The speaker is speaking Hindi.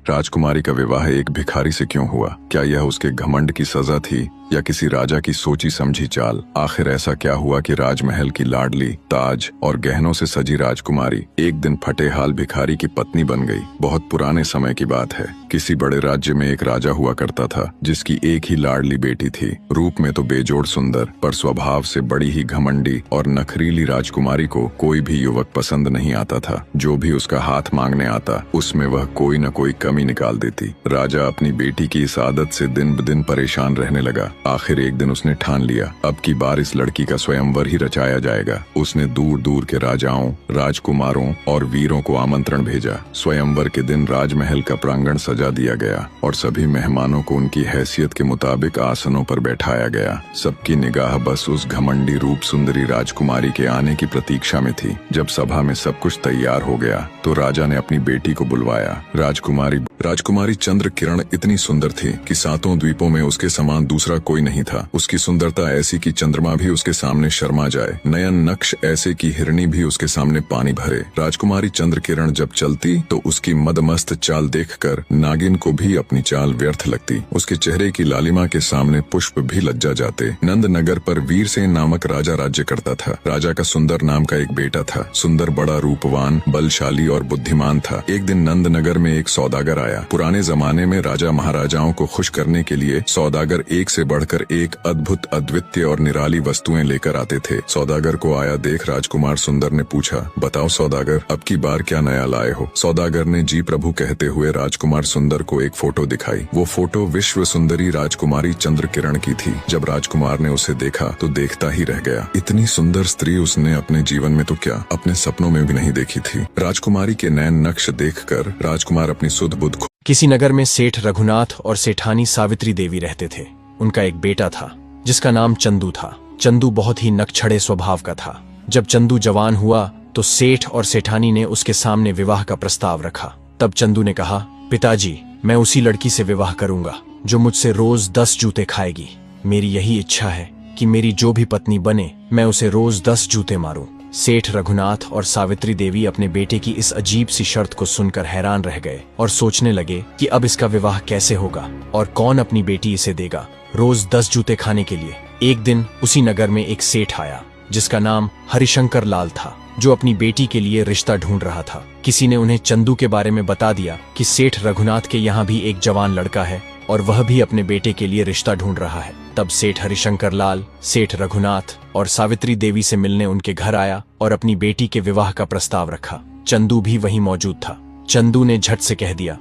राजकुमारी का विवाह एक भिखारी से क्यों हुआ? क्या यह उसके घमंड की सजा थी या किसी राजा की सोची समझी चाल? आखिर ऐसा क्या हुआ कि राजमहल की लाडली, ताज और गहनों से सजी राजकुमारी एक दिन फटे हाल भिखारी की पत्नी बन गई? बहुत पुराने समय की बात है। किसी बड़े राज्य में एक राजा हुआ करता था जिसकी एक ही लाडली बेटी थी। रूप में तो बेजोड़ सुंदर, पर स्वभाव से बड़ी ही घमंडी और नखरीली राजकुमारी को कोई भी युवक पसंद नहीं आता था। जो भी उसका हाथ मांगने आता उसमें वह कोई न कोई कमी निकाल देती। राजा अपनी बेटी की इस आदत से दिन ब दिन परेशान रहने लगा। आखिर एक दिन उसने ठान लिया, अब की बार इस लड़की का स्वयंवर ही रचाया जाएगा। उसने दूर दूर के राजाओं, राजकुमारों और वीरों को आमंत्रण भेजा। स्वयंवर के दिन राजमहल का प्रांगण सजा दिया गया और सभी मेहमानों को उनकी हैसियत के मुताबिक आसनों पर बैठाया गया। सबकी निगाह बस उस घमंडी रूप सुंदरी राजकुमारी के आने की प्रतीक्षा में थी। जब सभा में सब कुछ तैयार हो गया तो राजा ने अपनी बेटी को बुलवाया। राजकुमारी चंद्र किरण इतनी सुंदर थी कि सातों द्वीपों में उसके समान दूसरा कोई नहीं था। उसकी सुंदरता ऐसी कि चंद्रमा भी उसके सामने शर्मा जाए, नयन नक्श ऐसे कि हिरणी भी उसके सामने पानी भरे। राजकुमारी चंद्र किरण जब चलती तो उसकी मदमस्त चाल देखकर नागिन को भी अपनी चाल व्यर्थ लगती। उसके चेहरे की लालिमा के सामने पुष्प भी लज्जा जाते। नंद नगर पर वीरसेन नामक राजा राज्य करता था। राजा का सुंदर नाम का एक बेटा था। सुंदर, बड़ा, रूपवान, बलशाली और बुद्धिमान था। एक दिन नंद नगर में एक सौदागर आया। पुराने जमाने में राजा महाराजाओं को खुश करने के लिए सौदागर एक से बढ़कर एक अद्भुत, अद्वितीय और निराली वस्तुएं लेकर आते थे। सौदागर को आया देख राजकुमार सुंदर ने पूछा, बताओ सौदागर, अब की बार क्या नया लाए हो? सौदागर ने जी प्रभु कहते हुए राजकुमार सुंदर को एक फोटो दिखाई। वो फोटो विश्व सुंदरी राजकुमारी चंद्र किरण की थी। जब राजकुमार ने उसे देखा तो देखता ही रह गया। इतनी सुंदर स्त्री उसने अपने जीवन में तो क्या, अपने सपनों में भी नहीं देखी थी। राजकुमारी के नैन नक्श देखकर राजकुमार अपनी सुध बुध किसी नगर में सेठ रघुनाथ और सेठानी सावित्री देवी रहते थे। उनका एक बेटा था जिसका नाम चंदू था। चंदू बहुत ही नकछड़े स्वभाव का था। जब चंदू जवान हुआ तो सेठ और सेठानी ने उसके सामने विवाह का प्रस्ताव रखा। तब चंदू ने कहा, पिताजी, मैं उसी लड़की से विवाह करूंगा जो मुझसे रोज 10 जूते खाएगी। मेरी यही इच्छा है कि मेरी जो भी पत्नी बने मैं उसे रोज 10 जूते मारूं। सेठ रघुनाथ और सावित्री देवी अपने बेटे की इस अजीब सी शर्त को सुनकर हैरान रह गए और सोचने लगे कि अब इसका विवाह कैसे होगा और कौन अपनी बेटी इसे देगा रोज 10 जूते खाने के लिए। एक दिन उसी नगर में एक सेठ आया जिसका नाम हरिशंकर लाल था, जो अपनी बेटी के लिए रिश्ता ढूंढ रहा था। किसी ने उन्हें चंदू के बारे में बता दिया कि सेठ रघुनाथ के यहाँ भी एक जवान लड़का है और वह भी अपने बेटे के लिए रिश्ता ढूंढ रहा है। तब सेठ हरिशंकर लाल सेठ रघुनाथ और सावित्री देवी से मिलने उनके घर आया और अपनी बेटी के विवाह का प्रस्ताव रखा। चंदू भी वहीं मौजूद था। चंदू ने झट से कह दिया,